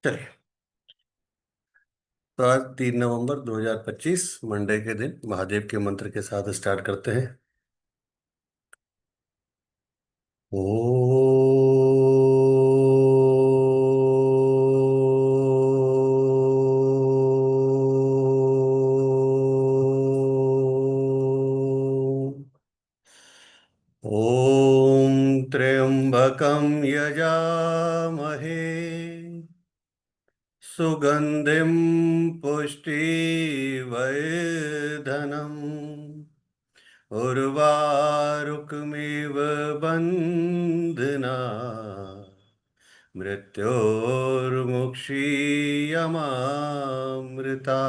चलिए। तो आज 3 नवंबर 2025 मंडे के दिन महादेव के मंत्र के साथ स्टार्ट करते हैं। ओ ओम त्र्यंबकं यजामहे सुगंधिं पुष्टिवर्धनम् उर्वारुकमिव बन्धना मृत्योर्मुक्षीयमामृता।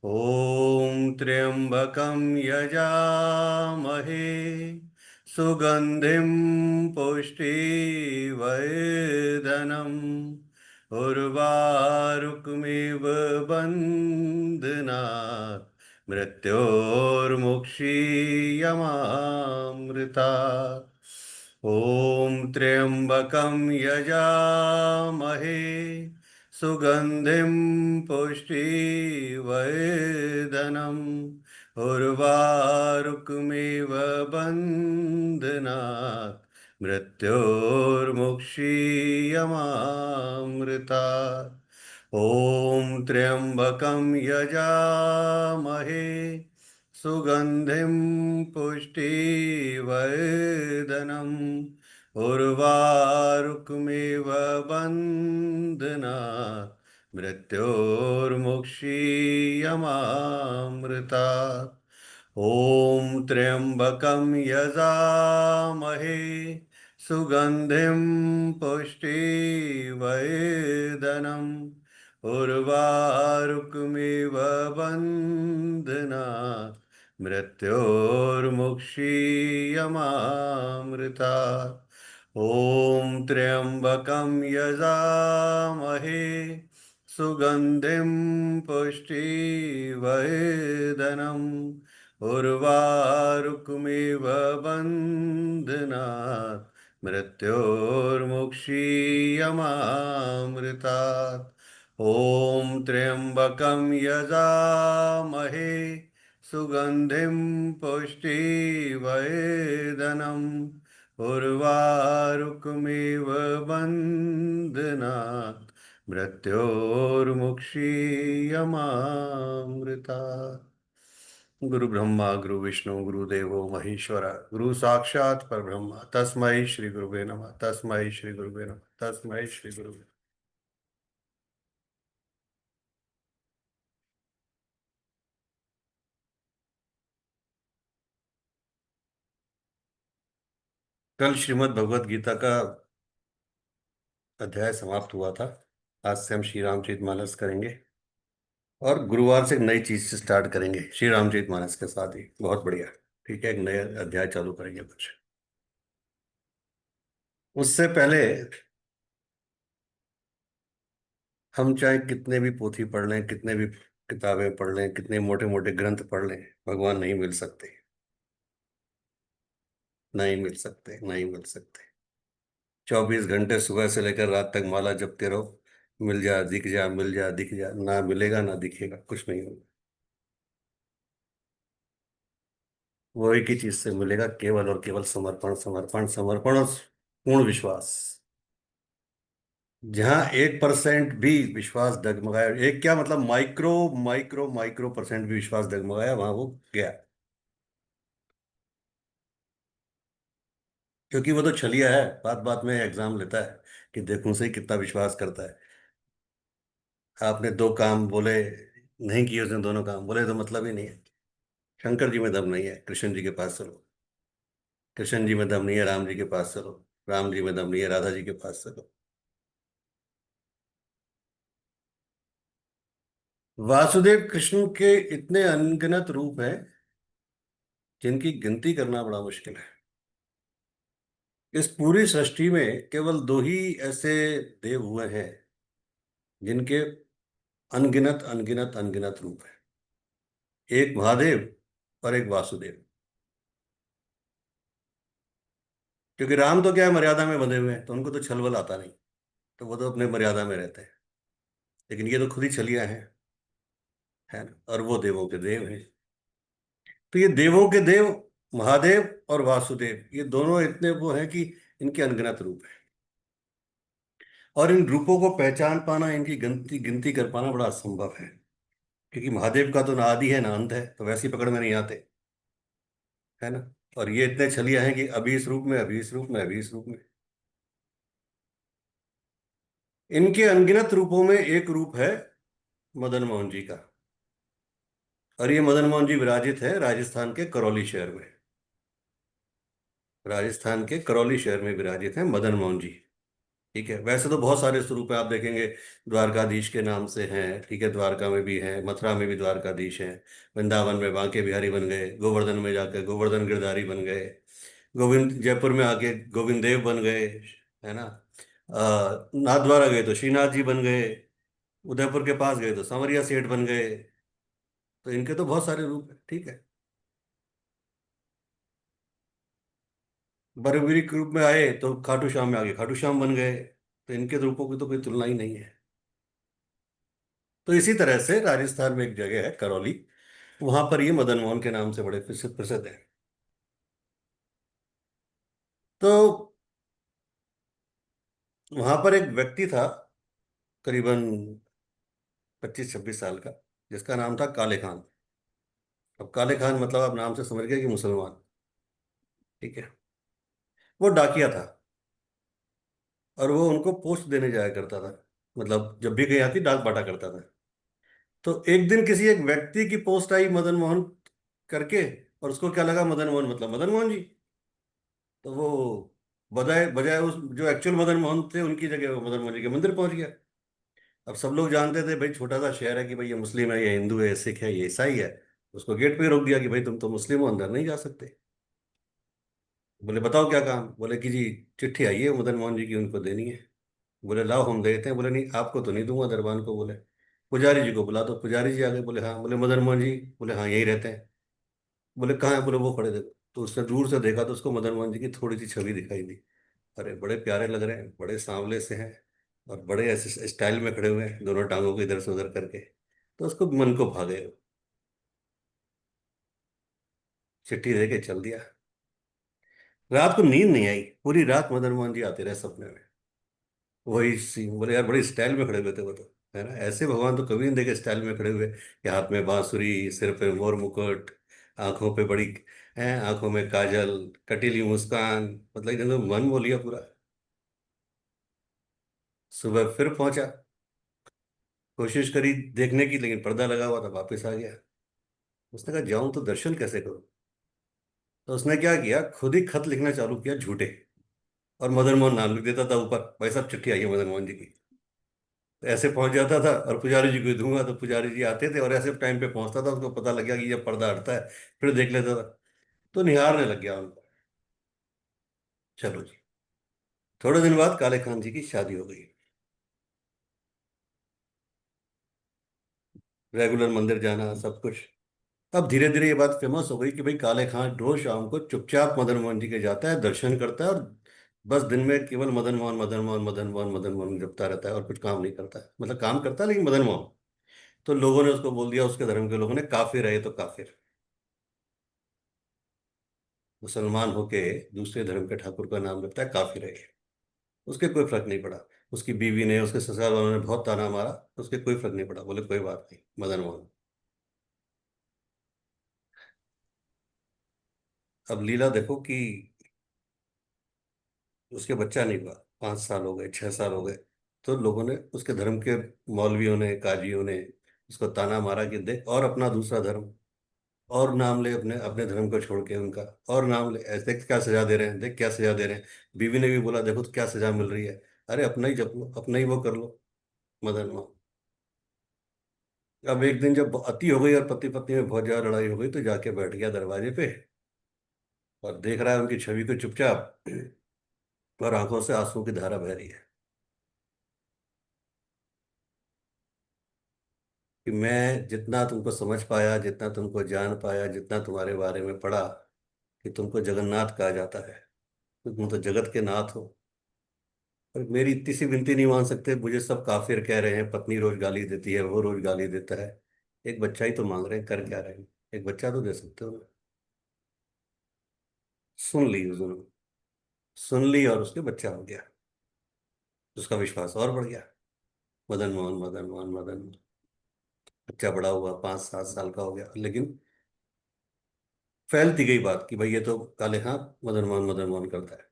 ॐ त्र्यंबकं यजामहे सुगंधिं पुष्टिवर्धनम् उर्वारुकमिव बन्धनात् मृत्योर्मुक्षीयमामृता। ॐ त्र्यंबकं यजामहे सुगंधिं पुष्टिवर्धनम् उर्वारुकमिव बन्धनात् मृत्योर्मुक्षीयमामृता। ॐ त्र्यंबकं यजामहे सुगंधिं पुष्टिवर्धनम् उर्वारुकमिव बन्धनात् मृत्योर्मुक्षीयमामृता। ॐ त्र्यंबकं यजामहे सुगंधिं पुष्टिवर्धनम् उर्वारुकमिव बन्धनात् मृत्योर्मुक्षीयमामृता। ॐ त्र्यंबकं यजामहे सुगंधिं पुष्टिवर्धनम् उर्वारुकमिव बन्धनात् मृत्योर्मुक्षीयमामृता। ॐ त्र्यंबकं यजामहे सुगंधिं पुष्टिवर्धनम् उर्वारुकमिव बन्धनात् मृत्योर्मुक्षीयमामृता। गुरु ब्रह्मा गुरु विष्णु गुरुदेवो महेश्वरा गुरु साक्षात परब्रह्म तस्मै श्री गुरुवे नमः तस्मै श्री गुरुवे नमः तस्मै श्री गुरुवे। कल श्रीमद् भगवत गीता का अध्याय समाप्त हुआ था। आज से हम श्री रामचरितमानस करेंगे और गुरुवार से एक नई चीज से स्टार्ट करेंगे श्री रामचरितमानस के साथ ही। बहुत बढ़िया। ठीक है, एक नया अध्याय चालू करेंगे कुछ। उससे पहले हम चाहे कितने भी पोथी पढ़ लें, कितने भी किताबें पढ़ लें, कितने मोटे मोटे ग्रंथ पढ़ लें, भगवान नहीं मिल सकते। नहीं मिल सकते, नहीं मिल सकते। 24 घंटे सुबह से लेकर रात तक माला जपते रहो, मिल जा दिख जा मिल जा दिख जा, ना मिलेगा ना दिखेगा, कुछ नहीं होगा। वो एक ही चीज से मिलेगा, केवल और केवल समर्पण समर्पण समर्पण और पूर्ण विश्वास। जहां 1% भी विश्वास डगमगाया, एक क्या मतलब माइक्रो माइक्रो माइक्रो परसेंट भी विश्वास डगमगाया, वहां वो गया। क्योंकि वो तो छलिया है, बात बात में एग्जाम लेता है कि देखूं से कितना विश्वास करता है। आपने दो काम बोले, नहीं किए उसने दोनों काम बोले, तो मतलब ही नहीं है। शंकर जी में दम नहीं है, कृष्ण जी के पास चलो। कृष्ण जी में दम नहीं है, राम जी के पास चलो। राम जी में दम नहीं है, राधा जी के पास चलो। वासुदेव कृष्ण के इतने अनगिनत रूप हैं जिनकी गिनती करना बड़ा मुश्किल है। इस पूरी सृष्टि में केवल दो ही ऐसे देव हुए हैं जिनके अनगिनत अनगिनत अनगिनत रूप है। एक महादेव और एक वासुदेव। क्योंकि राम तो क्या है, मर्यादा में बंधे हुए हैं, तो उनको तो छल बल आता नहीं। तो वो तो अपने मर्यादा में रहते हैं, लेकिन ये तो खुद ही छलिया हैं, है ना, और वो देवों के देव हैं। तो ये देवों के देव महादेव और वासुदेव, ये दोनों इतने वो हैं कि इनके अनगिनत रूप हैं। और इन रूपों को पहचान पाना, इनकी गिनती गिनती कर पाना बड़ा असंभव है, क्योंकि महादेव का तो ना आदि है ना अंत है, तो वैसी पकड़ में नहीं आते, है ना। और ये इतने छलिया हैं कि अभी इस रूप में, अभी इस रूप में, अभी इस रूप में। इनके अनगिनत रूपों में एक रूप है मदन मोहन जी का। और ये मदन मोहन जी विराजित है राजस्थान के करौली शहर में। राजस्थान के करौली शहर में विराजित है मदन मोहन जी। ठीक है, वैसे तो बहुत सारे स्वरूप है, आप देखेंगे द्वारकाधीश के नाम से हैं, ठीक है, द्वारका में भी हैं, मथुरा में भी द्वारकाधीश हैं, वृंदावन में बांके बिहारी बन गए, गोवर्धन में जाकर गोवर्धन गिरधारी बन गए, गोविंद जयपुर में आके गोविंद देव बन गए, है ना। नाथद्वारा गए तो श्रीनाथ जी बन गए, उदयपुर के पास गए तो सांवरिया सेठ बन गए। तो इनके तो बहुत सारे रूप हैं, ठीक है। बरबरी के रूप में आए तो खाटू श्याम में आगे खाटू श्याम बन गए। तो इनके रूपों की तो कोई तुलना ही नहीं है। तो इसी तरह से राजस्थान में एक जगह है करौली, वहां पर ये मदन मोहन के नाम से बड़े प्रसिद्ध प्रसिद्ध है। तो वहां पर एक व्यक्ति था, करीबन 25-26 साल का, जिसका नाम था काले खान। अब काले खान मतलब आप नाम से समझ गए कि मुसलमान। ठीक है। वो डाकिया था, और वो उनको पोस्ट देने जाया करता था, मतलब जब भी कहीं आती डाक बांटा करता था। तो एक दिन किसी एक व्यक्ति की पोस्ट आई मदन मोहन करके, और उसको क्या लगा मदन मोहन मतलब मदन मोहन जी। तो वो बजाय बजाय उस जो एक्चुअल मदन मोहन थे उनकी जगह वो मदन मोहन जी के मंदिर पहुंच गया। अब सब लोग जानते थे भाई छोटा सा शहर है कि भाई ये मुस्लिम है, ये हिंदू है, ये सिख है, ये ईसाई है। उसको गेट पे ही रोक दिया कि भाई तुम तो मुस्लिम हो, अंदर नहीं जा सकते। बोले बताओ क्या काम, बोले कि जी चिट्ठी आई है मदन मोहन जी की, उनको देनी है। बोले लाओ हम देते हैं। बोले नहीं आपको तो नहीं दूंगा, दरबान को। बोले पुजारी जी को बुला दो। पुजारी जी आ गए, बोले हाँ। बोले मदन मोहन जी, बोले हाँ यही रहते हैं। बोले कहाँ है, बोले वो खड़े थे। तो उसने दूर से देखा तो उसको मदन मोहन जी की थोड़ी सी छवि दिखाई दी। अरे बड़े प्यारे लग रहे हैं, बड़े सांवले से हैं, और बड़े ऐसे स्टाइल में खड़े हुए हैं, दोनों टांगों को इधर से उधर करके। तो उसको मन को भा गए, चिट्ठी दे के चल दिया। रात को नींद नहीं आई, पूरी रात मदन मोहन जी आते रहे सपने में। वही सीन, बोले यार बड़ी स्टाइल में खड़े हुए थे वो तो, है ना, ऐसे भगवान तो कभी नहीं देखे स्टाइल में खड़े हुए, कि हाथ में बांसुरी, सिर पे मोर मुकुट, आंखों पे बड़ी है, आंखों में काजल, कटीली मुस्कान, मतलब एकदम मन मोह लिया पूरा। सुबह फिर पहुंचा, कोशिश करी देखने की, लेकिन पर्दा लगा हुआ था, वापस आ गया। उसने कहा जाऊं तो दर्शन कैसे करूं। तो उसने क्या किया, खुद ही खत लिखना चालू किया झूठे, और मदन मोहन नाम लिख देता था ऊपर, भाई साहब चिट्ठी आई है मदन मोहन जी की। तो ऐसे पहुंच जाता था, और पुजारी जी को दूंगा, तो पुजारी जी आते थे, और ऐसे टाइम पे पहुंचता था, उसको पता लग गया कि जब पर्दा हटता है, फिर देख लेता था। तो निहारने लग गया उनको। चलो जी, थोड़े दिन बाद काले खान जी की शादी हो गई। रेगुलर मंदिर जाना सब कुछ। अब धीरे धीरे ये बात फेमस हो गई कि भाई काले खान रोज शाम को चुपचाप मदन मोहन जी के जाता है, दर्शन करता है, और बस दिन में केवल मदन मोहन मदन मोहन मदन मोहन मदन मोहन जपता रहता है, और कुछ काम नहीं करता है, मतलब काम करता है लेकिन मदन मोहन। तो लोगों ने उसको बोल दिया, उसके धर्म के लोगों ने, काफिर है ये तो काफिर। मुसलमान होके दूसरे धर्म के ठाकुर का नाम लेता है, काफिर है ये। उसके कोई फर्क नहीं पड़ा। उसकी बीवी ने, उसके ससुराल वालों ने बहुत ताना मारा, उसके कोई फर्क नहीं पड़ा, बोले कोई बात नहीं मदन मोहन। अब लीला देखो कि उसके बच्चा नहीं हुआ, 5 साल हो गए, 6 साल हो गए। तो लोगों ने, उसके धर्म के मौलवियों ने, काजियों ने उसको ताना मारा कि देख और अपना दूसरा धर्म, और नाम ले अपने अपने धर्म को छोड़ के उनका, और नाम ले, ऐसे देख क्या सजा दे रहे हैं, देख क्या सजा दे रहे हैं। बीवी ने भी बोला देखो तो क्या सजा मिल रही है। अरे अपना ही जप लो, अपना ही वो कर लो, मदन मोहन। अब एक दिन जब अति हो गई और पति पत्नी में बहुत ज्यादा लड़ाई हो गई, तो जाके बैठ गया दरवाजे पे, और देख रहा है उनकी छवि को चुपचाप, और आंखों से आंसू की धारा बह रही है, कि मैं जितना तुमको समझ पाया, जितना तुमको जान पाया, जितना तुम्हारे बारे में पढ़ा, कि तुमको जगन्नाथ कहा जाता है, तो तुम तो जगत के नाथ हो। और मेरी इतनी सी विनती नहीं मान सकते? मुझे सब काफिर कह रहे हैं, पत्नी रोज गाली देती है, वो रोज गाली देता है। एक बच्चा ही तो मांग रहे हैं, कर क्या रहे हैं? एक बच्चा तो दे सकते हो ना। सुन ली उन्होंने, सुन ली, और उसके बच्चा हो गया। उसका विश्वास और बढ़ गया। मदन मोहन, मदन मोहन, मदन मोहन। बच्चा बड़ा हुआ, 5-7 साल का हो गया, लेकिन फैलती गई बात कि भाई ये तो काले हाथ मदन मोहन, मदन मोहन करता है।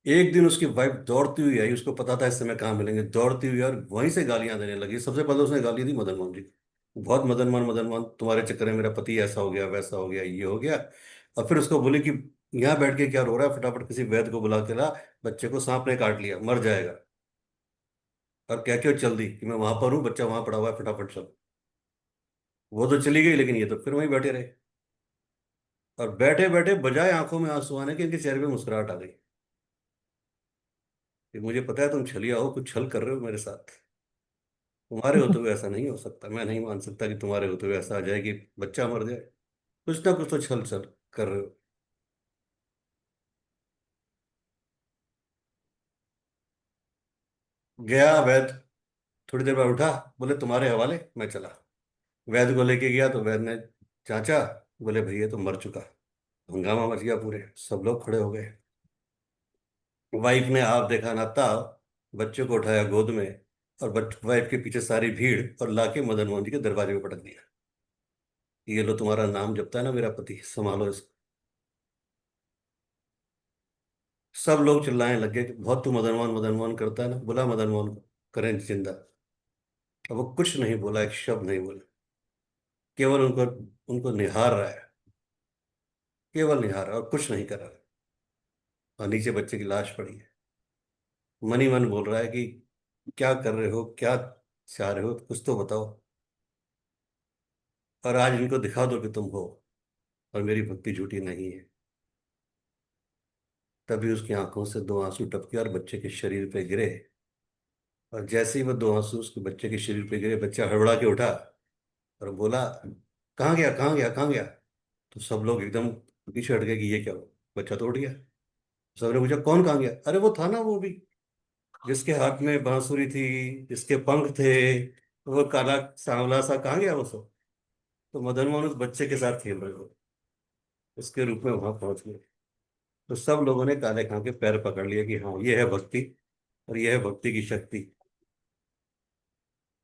एक दिन उसकी वाइफ दौड़ती हुई आई, उसको पता था इस समय कहाँ मिलेंगे, दौड़ती हुई और वहीं से गालियां देने लगी। सबसे पहले उसने गाली दी मदन मोहन जी को। बहुत मदन मोहन, मदन मोहन, तुम्हारे चक्कर में मेरा पति ऐसा हो गया, वैसा हो गया, ये हो गया। और फिर उसको बोली कि यहाँ बैठ के क्या रो रहा है, फटाफट किसी वैद्य को बुला के ला, बच्चे को सांप ने काट लिया, मर जाएगा। और क्या क्यों चल दी कि मैं वहां पर हूँ, बच्चा वहां पड़ा हुआ है, फटाफट चल। वो तो चली गई, लेकिन ये तो फिर वहीं बैठे रहे। और बैठे बैठे बजाय आंखों में आंसू आने के, इनके चेहरे पे मुस्कुराहट आ गई कि मुझे पता है तुम छलिया हो, कुछ छल कर रहे हो मेरे साथ। तुम्हारे होते हुए ऐसा नहीं हो सकता, मैं नहीं मान सकता कि तुम्हारे होते हुए ऐसा आ जाए कि बच्चा मर जाए। कुछ ना कुछ तो छल छल कर रहे हो। गया वैद्य, थोड़ी देर बाद उठा, बोले तुम्हारे हवाले, मैं चला। वैद्य को लेके गया तो वैद्य ने जांचा, बोले भैया तो मर चुका। हंगामा मच गया, पूरे सब लोग खड़े हो गए। वाइफ ने आप देखा ना ताव, बच्चे को उठाया गोद में, और वाइफ के पीछे सारी भीड़, और लाके मदन मोहन जी के दरवाजे पे पटक दिया। ये लो तुम्हारा नाम जपता है ना मेरा पति, संभालो इसको। सब लोग चिल्लाने लगे कि बहुत तू मदन मोहन, मदन मोहन करता है ना, बुला मदन मोहन को, करें जिंदा। अब वो कुछ नहीं बोला, एक शब्द नहीं बोला, केवल उनको उनको निहार रहा है, केवल निहार रहा है और कुछ नहीं कर रहा है। और नीचे बच्चे की लाश पड़ी है। मन ही मन बोल रहा है कि क्या कर रहे हो, क्या चाह रहे हो, कुछ तो बताओ। और आज इनको दिखा दो कि तुम हो, और मेरी भक्ति झूठी नहीं है। तभी उसकी आंखों से दो आंसू टपके और बच्चे के शरीर पे गिरे। और जैसे ही वो दो आंसू उसके बच्चे के शरीर पे गिरे, बच्चा हड़बड़ा के उठा और बोला, कहाँ गया, कहाँ गया, कहाँ गया? तो सब लोग एकदम पीछे हट गए कि ये क्या हो, बच्चा तो उठ गया। सबने पूछा कौन कहाँ गया? अरे वो था ना, वो भी, जिसके हाथ में बांसुरी थी, जिसके पंख थे, वो काला सांवला सा, कहाँ गया वो सब? तो मदन मोहन उस बच्चे के साथ खेल रहे हो, उसके रूप में वहां पहुंच गए। तो सब लोगों ने काले खां के पैर पकड़ लिए कि हाँ ये है भक्ति, और ये है भक्ति की शक्ति।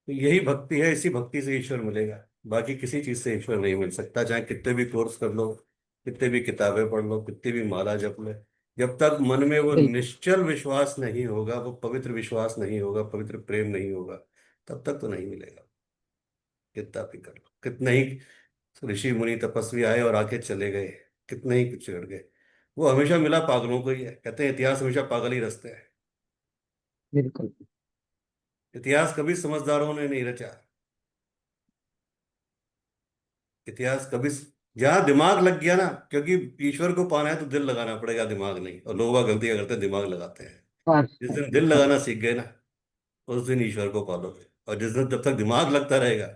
तो यही भक्ति है, इसी भक्ति से ईश्वर मिलेगा। बाकी किसी चीज से ईश्वर नहीं मिल सकता, चाहे कितने भी कोर्स कर लो, कितने भी किताबें पढ़ लो, कितनी भी माला जप ले, जब तक मन में वो बिल्कुल। निश्चल विश्वास नहीं होगा, वो पवित्र विश्वास नहीं होगा, पवित्र प्रेम नहीं होगा, तब तक तो नहीं मिलेगा। कितना भी कर लो, कितने ही ऋषि मुनि तपस्वी आए और आके चले गए, कितने ही कुछ कर गए, वो हमेशा मिला पागलों को ही है। कहते हैं इतिहास हमेशा पागल ही रचते हैं। बिल्कुल। इतिहास कभी समझदारों ने नहीं रचा। इतिहास कभी, जहां दिमाग लग गया ना, क्योंकि ईश्वर को पाना है तो दिल लगाना पड़ेगा, दिमाग नहीं। और लोग वह गलतियां करते हैं, दिमाग लगाते हैं। बस जिस बस दिन दिल बस। लगाना सीख गए ना, उस दिन ईश्वर को पालोगे। और जिस दिन, जब तक दिमाग लगता रहेगा,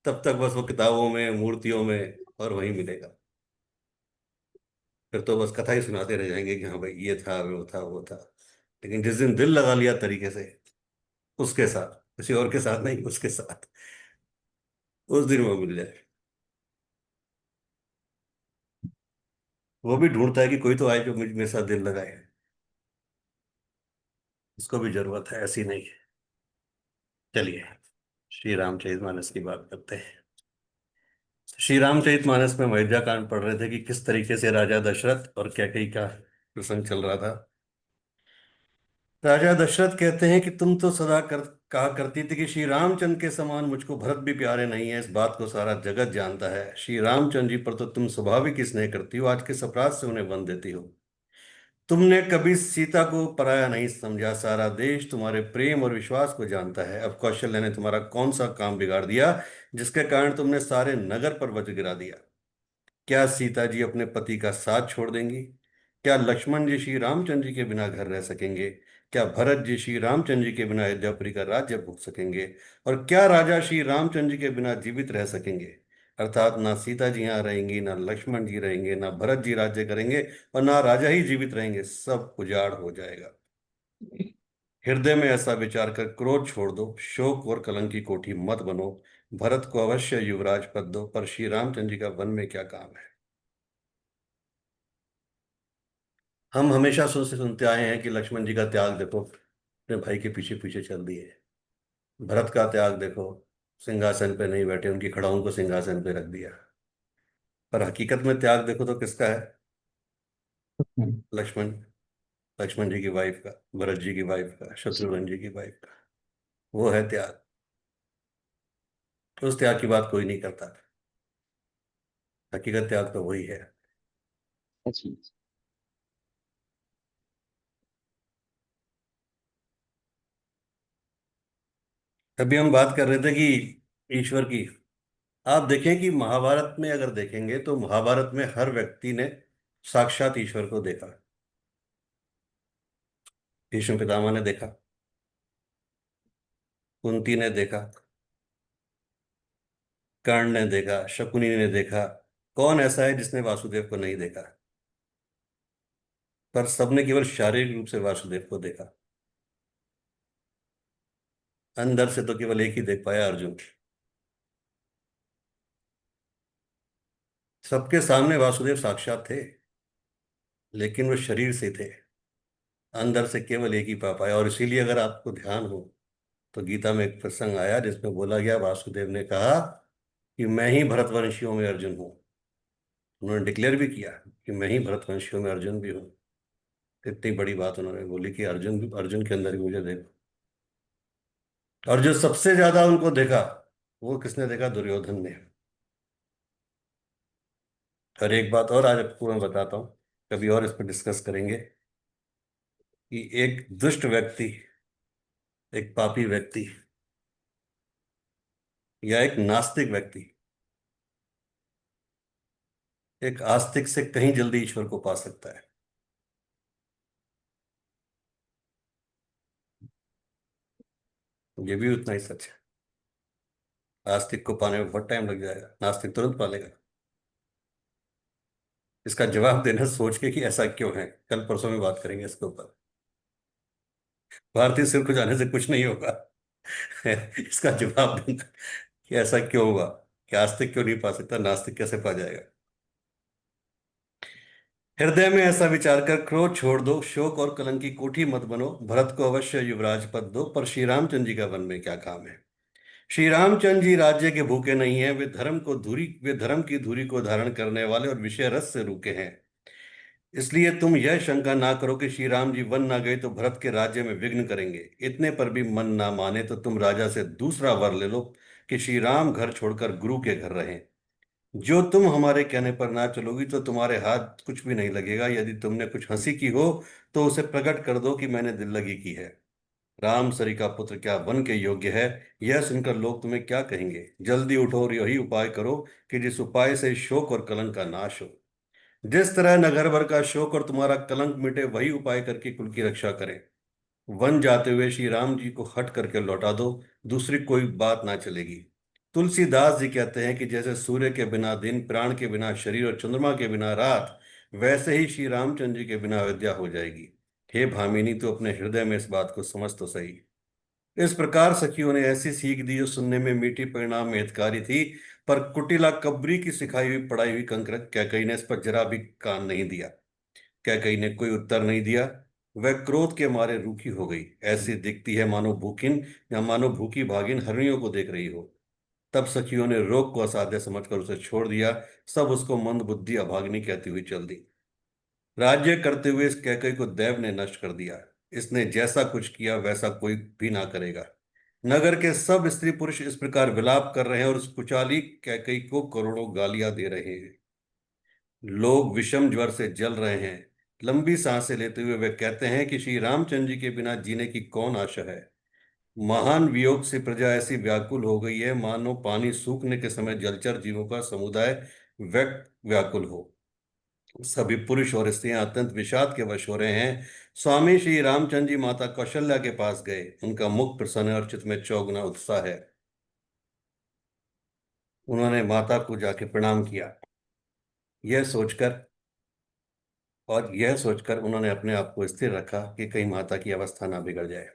तब तक बस वो किताबों में, मूर्तियों में, और वहीं मिलेगा। फिर तो बस कथा ही सुनाते रह जाएंगे कि हाँ भाई ये था, वो था, वो था। लेकिन जिस दिन दिल लगा लिया तरीके से, उसके साथ, किसी और के साथ नहीं, उसके साथ, उस दिन वो मिल जाए। वो भी ढूंढता है कि कोई तो आए जो मेरे साथ दिल लगाए। उसको भी जरूरत है, ऐसी नहीं है। चलिए, श्री रामचरितमानस की बात करते हैं। श्री रामचरितमानस में हम अयोध्या कांड पढ़ रहे थे कि किस तरीके से राजा दशरथ और कैकई का प्रसंग चल रहा था। राजा दशरथ कहते हैं कि तुम तो सदा कहा करती थी कि श्री रामचंद्र के समान मुझको भरत भी प्यारे नहीं है, इस बात को सारा जगत जानता है। श्री रामचंद्र जी पर तो तुम स्वाभाविक ही स्नेह करती हो, आज किस अपराध से उन्हें वन देती हो? तुमने कभी सीता को पराया नहीं समझा, सारा देश तुम्हारे प्रेम और विश्वास को जानता है। अब कौशल्या ने तुम्हारा कौन सा काम बिगाड़ दिया, जिसके कारण तुमने सारे नगर पर वज्र गिरा दिया? क्या सीता जी अपने पति का साथ छोड़ देंगी? क्या लक्ष्मण जी श्री रामचंद्र जी के बिना घर रह सकेंगे? क्या भरत जी श्री रामचंद्र जी के बिना अयोध्यापुरी का राज्य भोग सकेंगे? और क्या राजा श्री रामचंद्र जी के बिना जीवित रह सकेंगे? अर्थात ना सीता जी यहाँ रहेंगी, ना लक्ष्मण जी रहेंगे, ना भरत जी राज्य करेंगे, और ना राजा ही जीवित रहेंगे, सब उजाड़ हो जाएगा। हृदय में ऐसा विचार कर क्रोध छोड़ दो, शोक और कलंक की कोठी मत बनो। भरत को अवश्य युवराज पद दो, पर श्री रामचंद्र जी का वन में क्या काम है। हम हमेशा सुनते सुनते आए हैं कि लक्ष्मण जी का त्याग देखो, अपने भाई के पीछे पीछे चल दिए। भरत का त्याग देखो, सिंहासन पे नहीं बैठे, उनकी खड़ाओं को सिंहासन पे रख दिया। पर हकीकत में त्याग देखो तो किसका है। हम्म। लक्ष्मण, लक्ष्मण जी की वाइफ का, भरत जी की वाइफ का, जी। शत्रुघ्न जी की वाइफ का। वो है त्याग। उस त्याग की बात कोई नहीं करता। हकीकत त्याग तो वही है। जी। अभी हम बात कर रहे थे कि ईश्वर की, आप देखें कि महाभारत में अगर देखेंगे तो महाभारत में हर व्यक्ति ने साक्षात ईश्वर को देखा। भीष्म पितामह ने देखा, कुंती ने देखा, कर्ण ने देखा, शकुनी ने देखा। कौन ऐसा है जिसने वासुदेव को नहीं देखा। पर सबने केवल शारीरिक रूप से वासुदेव को देखा। अंदर से तो केवल एक ही देख पाया, अर्जुन। सबके सामने वासुदेव साक्षात थे, लेकिन वो शरीर से थे। अंदर से केवल एक ही पा पाया। और इसीलिए अगर आपको ध्यान हो तो गीता में एक प्रसंग आया जिसमें बोला गया, वासुदेव ने कहा कि मैं ही भरतवंशियों में अर्जुन हूँ। उन्होंने डिक्लेयर भी किया कि मैं ही भरतवंशियों में अर्जुन भी हूँ। इतनी बड़ी बात उन्होंने बोली कि अर्जुन, अर्जुन के अंदर भी मुझे देखो। और जो सबसे ज्यादा उनको देखा, वो किसने देखा, दुर्योधन ने। और एक बात और आज आपको मैं बताता हूँ, कभी और इस पर डिस्कस करेंगे, कि एक दुष्ट व्यक्ति, एक पापी व्यक्ति, या एक नास्तिक व्यक्ति एक आस्तिक से कहीं जल्दी ईश्वर को पा सकता है। ये भी उतना ही सच है। आस्तिक को पाने में बहुत टाइम लग जाएगा, नास्तिक तुरंत पा लेगा। इसका जवाब देना सोच के कि ऐसा क्यों है, कल परसों में बात करेंगे इसके ऊपर। भारतीय सिर को जाने से कुछ नहीं होगा। इसका जवाब देना कि ऐसा क्यों हुआ, कि आस्तिक क्यों नहीं पा सकता, नास्तिक कैसे पा जाएगा। हृदय में ऐसा विचार कर क्रोध छोड़ दो, शोक और कलंक की कोठी मत बनो। भरत को अवश्य युवराज पद दो, पर श्री रामचंद्र जी का वन में क्या काम है। श्री रामचंद्र जी राज्य के भूखे नहीं हैं, वे धर्म की धुरी को धारण करने वाले और विषय रस से रूके हैं। इसलिए तुम यह शंका ना करो कि श्री राम जी वन ना गए तो भरत के राज्य में विघ्न करेंगे। इतने पर भी मन ना माने तो तुम राजा से दूसरा वर ले लो कि श्री राम घर छोड़कर गुरु के घर रहें। जो तुम हमारे कहने पर ना चलोगी तो तुम्हारे हाथ कुछ भी नहीं लगेगा। यदि तुमने कुछ हंसी की हो तो उसे प्रकट कर दो कि मैंने दिल लगी की है। राम सरी का पुत्र क्या वन के योग्य है। यह सुनकर लोग तुम्हें क्या कहेंगे। जल्दी उठो और यही उपाय करो कि जिस उपाय से शोक और कलंक का नाश हो। जिस तरह नगर भर का शोक और तुम्हारा कलंक मिटे, वही उपाय करके कुल की रक्षा करें। वन जाते हुए श्री राम जी को हट करके लौटा दो, दूसरी कोई बात ना चलेगी। तुलसीदास जी कहते हैं कि जैसे सूर्य के बिना दिन, प्राण के बिना शरीर और चंद्रमा के बिना रात, वैसे ही श्री रामचंद्र जी के बिना अयोध्या हो जाएगी। हे भामिनी, तो अपने हृदय में इस बात को समझ तो सही। इस प्रकार सखियों ने ऐसी सीख दी जो सुनने में मीठी, परिणाम में हितकारी थी। पर कुटिला कब्री की सिखाई हुई पढ़ाई हुई कंकर कैकई ने इस पर जरा भी कान नहीं दिया। कैकई ने कोई उत्तर नहीं दिया। वह क्रोध के मारे रूखी हो गई, ऐसी दिखती है मानो भूखिन, या मानो भूखी भागिन हरिणियों को देख रही हो। तब सखियों ने रोग को असाध्य समझकर उसे छोड़ दिया। सब उसको मंद बुद्धि अभागिनी कहती हुई चल दी। राज्य करते हुए इस कैकई को देव ने नष्ट कर दिया। इसने जैसा कुछ किया वैसा कोई भी ना करेगा। नगर के सब स्त्री पुरुष इस प्रकार विलाप कर रहे हैं और उस कुचाली कैकई को करोड़ों गालियां दे रहे हैं। लोग विषम ज्वर से जल रहे हैं। लंबी सांसें लेते हुए वे कहते हैं कि श्री रामचंद्र जी के बिना जीने की कौन आशा है। महान वियोग से प्रजा ऐसी व्याकुल हो गई है मानो पानी सूखने के समय जलचर जीवों का समुदाय व्यक्त व्याकुल हो। सभी पुरुष और स्त्रियां अत्यंत विषाद के वश हो रहे हैं। स्वामी श्री रामचंद्र जी माता कौशल्या के पास गए। उनका मुख प्रसन्न है और चित्त में चौगुना उत्साह है। उन्होंने माता को जाके प्रणाम किया। यह सोचकर यह सोचकर उन्होंने अपने आप को स्थिर रखा कि कहीं माता की अवस्था ना बिगड़ जाए।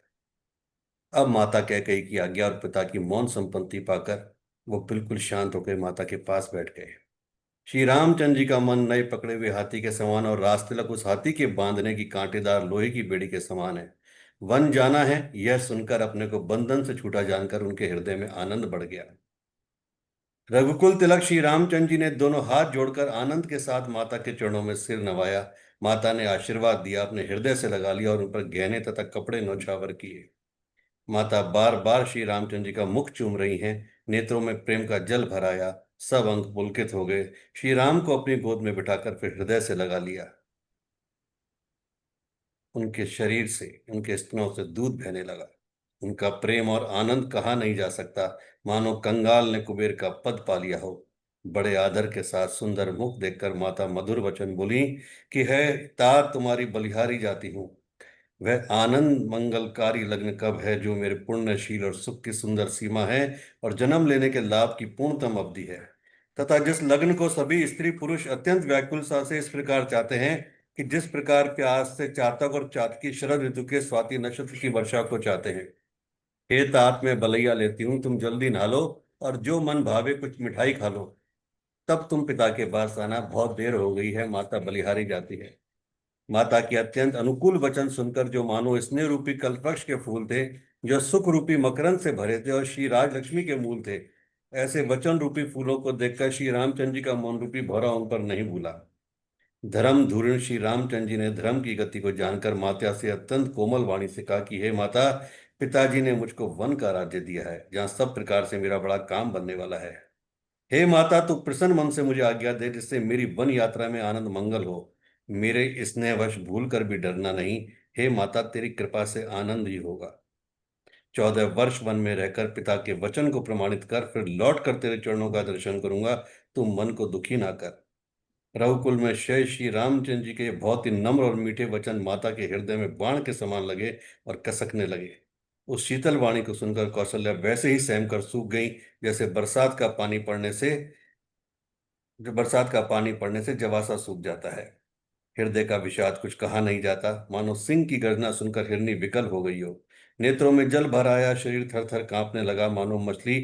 अब माता कैकेयी की आज्ञा और पिता की मौन संपत्ति पाकर वो बिल्कुल शांत होकर माता के पास बैठ गए। श्री रामचंद्र जी का मन नए पकड़े हुए हाथी के समान और रास तिलक उस हाथी के बांधने की कांटेदार लोहे की बेड़ी के समान है। वन जाना है यह सुनकर अपने को बंधन से छूटा जानकर उनके हृदय में आनंद बढ़ गया। रघुकुल तिलक श्री रामचंद्र जी ने दोनों हाथ जोड़कर आनंद के साथ माता के चरणों में सिर नवाया। माता ने आशीर्वाद दिया, अपने हृदय से लगा लिया और उन पर गहने तथा कपड़े नौछावर किए। माता बार बार श्री रामचंद्र जी का मुख चूम रही हैं, नेत्रों में प्रेम का जल भराया। सब अंग पुलकित हो गए। श्री राम को अपनी गोद में बिठाकर फिर हृदय से लगा लिया। उनके शरीर से, उनके स्तनों से दूध बहने लगा। उनका प्रेम और आनंद कहा नहीं जा सकता, मानो कंगाल ने कुबेर का पद पा लिया हो। बड़े आदर के साथ सुंदर मुख देखकर माता मधुर वचन बोली कि है तात तुम्हारी बलिहारी जाती हूँ। वह आनंद मंगलकारी लग्न कब है जो मेरे पुण्यशील और सुख की सुंदर सीमा है और जन्म लेने के लाभ की पूर्णतम अवधि है, तथा जिस लग्न को सभी स्त्री पुरुष अत्यंत व्याकुलता से इस प्रकार चाहते हैं कि जिस प्रकार प्यास से चातक और चातकी शरद ऋतु के स्वाति नक्षत्र की वर्षा को चाहते हैं। हे तात मैं बलैया लेती हूँ, तुम जल्दी नहा लो और जो मन भावे कुछ मिठाई खा लो, तब तुम पिता के पास आना, बहुत देर हो गई है, माता बलिहारी जाती है। माता के अत्यंत अनुकूल वचन सुनकर जो मानो स्नेह रूपी कल्पवृक्ष के फूल थे, जो सुख रूपी मकरंद से भरे थे और श्री राजलक्ष्मी के मूल थे, ऐसे वचन रूपी फूलों को देखकर श्री रामचंद्र जी का मौन रूपी भौरा उन पर नहीं भूला। धर्म धुरीण श्री रामचंद्र जी ने धर्म की गति को जानकर माता से अत्यंत कोमल वाणी से कहा कि हे माता, पिताजी ने मुझको वन का राज्य दिया है जहाँ सब प्रकार से मेरा बड़ा काम बनने वाला है। हे माता, तू प्रसन्न मन से मुझे आज्ञा दे जिससे मेरी वन यात्रा में आनंद मंगल हो। मेरे स्नेहवश भूल कर भी डरना नहीं। हे माता, तेरी कृपा से आनंद ही होगा। 14 वर्ष वन में रहकर पिता के वचन को प्रमाणित कर फिर लौट कर तेरे चरणों का दर्शन करूंगा। तू मन को दुखी ना कर। रघुकुल में शेष श्री रामचंद्र जी के बहुत ही नम्र और मीठे वचन माता के हृदय में बाण के समान लगे और कसकने लगे। उस शीतल वाणी को सुनकर कौशल्या वैसे ही सहम कर सूख गई, जैसे बरसात का पानी पड़ने से जवासा सूख जाता है। हृदय का विषाद कुछ कहा नहीं जाता, मानो सिंह की गर्जना सुनकर हिरनी विकल हो गई हो। नेत्रों में जल भर आया, शरीर थर थर कांपने लगा, मानो मछली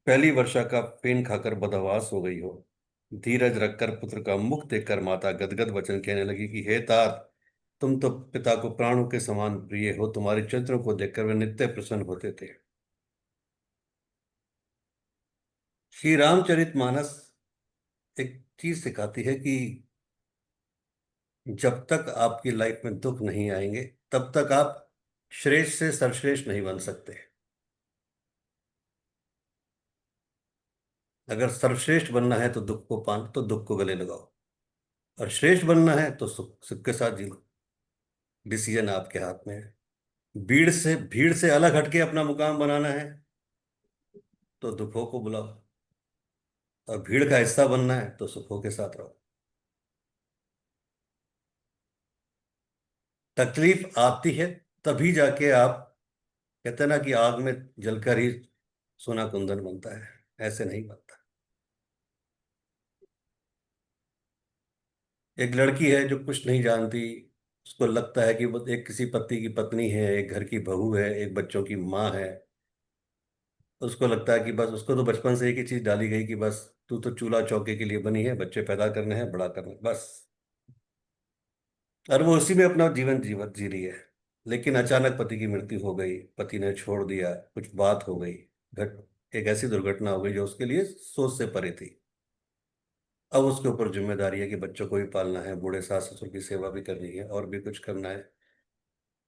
पहली वर्षा का फेन खाकर बदहवास हो गई हो। धीरज रखकर पुत्र का मुख देखकर माता गदगद वचन कहने लगी कि हे तात, तुम तो पिता को प्राणों के समान प्रिय हो, तुम्हारे चरित्रों को देखकर वे नित्य प्रसन्न होते थे। श्री रामचरितमानस एक चीज सिखाती है कि जब तक आपकी लाइफ में दुख नहीं आएंगे, तब तक आप श्रेष्ठ से सर्वश्रेष्ठ नहीं बन सकते। अगर सर्वश्रेष्ठ बनना है तो दुख को गले लगाओ, और श्रेष्ठ बनना है तो सुख सुख के साथ जी लो। डिसीजन आपके हाथ में है। भीड़ से अलग हटके अपना मुकाम बनाना है तो दुखों को बुलाओ, और भीड़ का हिस्सा बनना है तो सुखों के साथ रहो। तकलीफ आती है तभी जाके आप, कहते हैं ना कि आग में जलकर ही सोना कुंदन बनता है, ऐसे नहीं बनता। एक लड़की है जो कुछ नहीं जानती, उसको लगता है कि वो एक किसी पति की पत्नी है, एक घर की बहू है, एक बच्चों की माँ है। उसको लगता है कि बस उसको तो बचपन से एक ही चीज डाली गई कि बस तू तो चूल्हा चौके के लिए बनी है, बच्चे पैदा करने हैं, बड़ा करना है, बस। और वो उसी में अपना जीवन जीवत जी रही है। लेकिन अचानक पति की मृत्यु हो गई, पति ने छोड़ दिया, कुछ बात हो गई, घट एक ऐसी दुर्घटना हो गई जो उसके लिए सोच से परे थी। अब उसके ऊपर जिम्मेदारी है कि बच्चों को भी पालना है, बूढ़े सास ससुर की सेवा भी करनी है और भी कुछ करना है।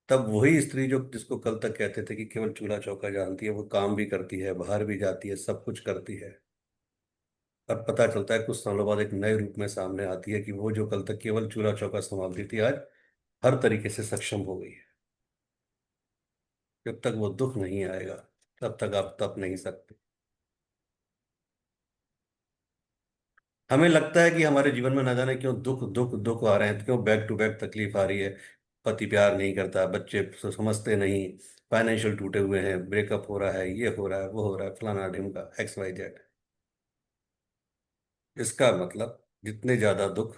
तब वही स्त्री जो जिसको कल तक कहते थे कि केवल चूल्हा चौका जानती है, वो काम भी करती है, बाहर भी जाती है, सब कुछ करती है। और पता चलता है कुछ सालों बाद एक नए रूप में सामने आती है कि वो जो कल तक केवल चूल्हा चौका संभालती थी, आज हर तरीके से सक्षम हो गई है। जब तक वो दुख नहीं आएगा तब तक आप तप नहीं सकते। हमें लगता है कि हमारे जीवन में न जाने क्यों दुख दुख दुख आ रहे हैं, क्यों बैक टू बैक तकलीफ आ रही है। पति प्यार नहीं करता, बच्चे समझते नहीं, फाइनेंशियल टूटे हुए हैं, ब्रेकअप हो रहा है, ये हो रहा है, वो हो रहा है, फलाना ढिमका XYZ। इसका मतलब जितने ज्यादा दुख,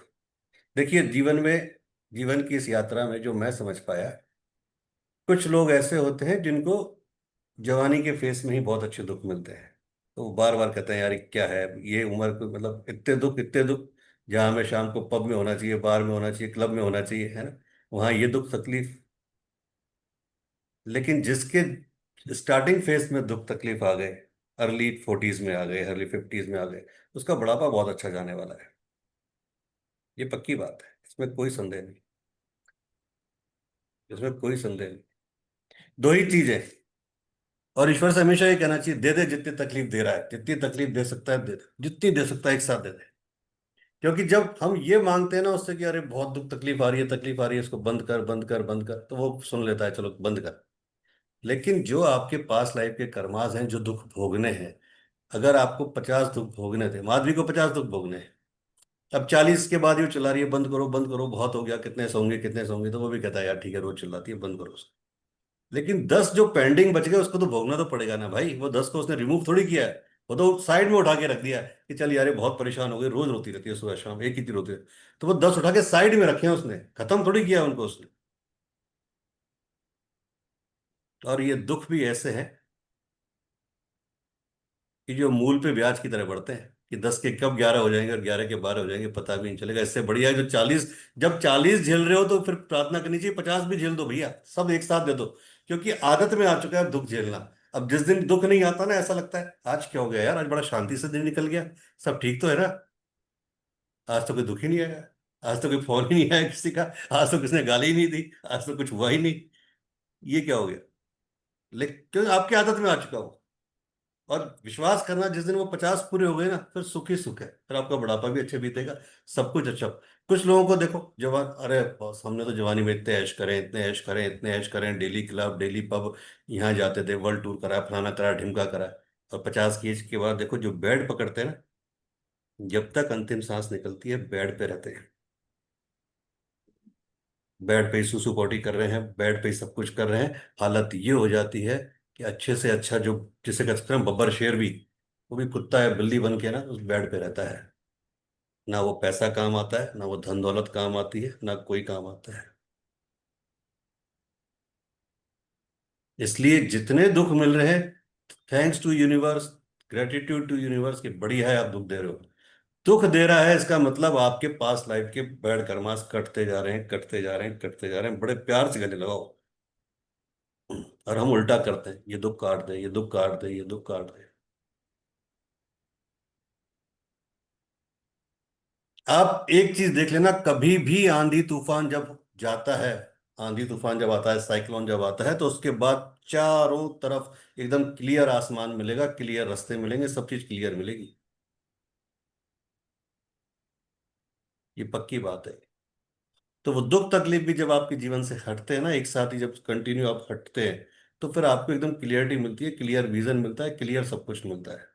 देखिए जीवन की इस यात्रा में जो मैं समझ पाया, कुछ लोग ऐसे होते हैं जिनको जवानी के फेस में ही बहुत अच्छे दुख मिलते हैं। तो वो बार बार कहते हैं यार ये क्या है, ये उम्र को मतलब इतने दुख इतने दुख। जहाँ हमें शाम को पब में होना चाहिए, बार में होना चाहिए, क्लब में होना चाहिए, है ना, वहाँ ये दुख तकलीफ। लेकिन जिसके स्टार्टिंग फेज में दुख तकलीफ आ गए, अर्ली 40s में आ गए, अर्ली 50s में आ गए, उसका बुढ़ापा बहुत अच्छा जाने वाला है। ये पक्की बात है, इसमें कोई संदेह नहीं। इसमें कोई संदेह नहीं। दो ही चीज है। और ईश्वर से हमेशा ये कहना चाहिए, दे दे जितनी तकलीफ दे रहा है, जितनी तकलीफ दे सकता है दे दे, जितनी दे सकता है एक साथ दे दे। क्योंकि जब हम ये मांगते हैं ना उससे कि अरे बहुत दुख तकलीफ आ रही है, तकलीफ आ रही है, इसको बंद कर बंद कर बंद कर, तो वो सुन लेता है, चलो बंद कर। लेकिन जो आपके पास लाइफ के कर्मास हैं, जो दुख भोगने हैं, अगर आपको 50 दुख भोगने थे, माधवी को 50 दुख भोगने हैं, अब 40 के बाद ये चला रही है, बंद करो बहुत हो गया, कितने सोंगे कितने सोंगे, तो वो भी कहता है यार ठीक है, रोज चिल्लाती है, बंद करो उसको। लेकिन 10 जो पेंडिंग बच गए उसको तो भोगना तो पड़ेगा ना भाई, वो 10 को उसने रिमूव थोड़ी किया है। वो तो साइड में उठा के रख दिया है कि चल यार ये बहुत परेशान हो गई, रोज रोती रहती है, सुबह शाम एक ही चीज रोती है। तो वो 10 उठा के साइड में रखे हैं उसने, खत्म थोड़ी किया उनको उसने। और ये दुख भी ऐसे हैं कि जो मूल पे ब्याज की तरह बढ़ते हैं, कि 10 के कब 11 हो जाएंगे और 11 के 12 हो जाएंगे पता भी नहीं चलेगा। इससे बढ़िया है जो 40, जब 40 झेल रहे हो तो फिर प्रार्थना करनी चाहिए 50 भी झेल दो भैया, सब एक साथ दे दो। क्योंकि आदत में आ चुका है अब दुख झेलना। अब जिस दिन दुख नहीं आता ना, ऐसा लगता है आज क्या हो गया यार, आज बड़ा शांति से दिन निकल गया, सब ठीक तो है ना, आज तो कोई दुख ही नहीं आया, आज तो कोई फोन ही नहीं आया किसी का, आज तो किसी ने गाली ही नहीं दी, आज तो कुछ हुआ ही नहीं, ये क्या हो गया। लेकिन क्योंकि आपकी आदत में आ चुका हो। और विश्वास करना, जिस दिन वो 50 पूरे हो गए ना, फिर सुख ही सुख है, फिर आपका बुढ़ापा भी अच्छे बीतेगा, सब कुछ अच्छा। कुछ लोगों को देखो जवान, अरे बॉस हमने तो जवानी में इतने ऐश करें, इतने ऐश करें, इतने ऐश करें, डेली क्लब डेली पब, यहाँ जाते थे, वर्ल्ड टूर करा, फलाना करा, ढिमका करा। और 50 की एज के बाद देखो जो बेड पकड़ते हैं ना, जब तक अंतिम सांस निकलती है बेड पे रहते हैं। बेड पे ही सुसु पोटी कर रहे हैं, बेड पे ही सब कुछ कर रहे हैं। हालत ये हो जाती है कि अच्छे से अच्छा जो, जिसे कहते हैं बब्बर शेर भी, वो भी कुत्ता है बिल्ली बन के ना उस बेड पे रहता है। ना वो पैसा काम आता है, ना वो धन दौलत काम आती है, ना कोई काम आता है। इसलिए जितने दुख मिल रहे हैं, thanks to universe, gratitude to universe, की बढ़िया है आप दुख दे रहे हो। दुख दे रहा है इसका मतलब आपके पास लाइफ के बैड कर्मास कटते जा रहे हैं, कटते जा रहे हैं, कटते जा रहे हैं, बड़े प्यार से गले लगाओ। और हम उल्टा करते हैं, ये दुख काट दे, ये दुख काट दे, ये दुख काट दे। आप एक चीज देख लेना, कभी भी आंधी तूफान जब जाता है, आंधी तूफान जब आता है, साइक्लोन जब आता है, तो उसके बाद चारों तरफ एकदम क्लियर आसमान मिलेगा, क्लियर रास्ते मिलेंगे, सब चीज क्लियर मिलेगी। ये पक्की बात है। तो वो दुख तकलीफ भी जब आपके जीवन से हटते हैं ना, एक साथ ही जब कंटिन्यू आप हटते हैं, तो फिर आपको एकदम क्लियरिटी मिलती है, क्लियर विजन मिलता है, क्लियर सब कुछ मिलता है।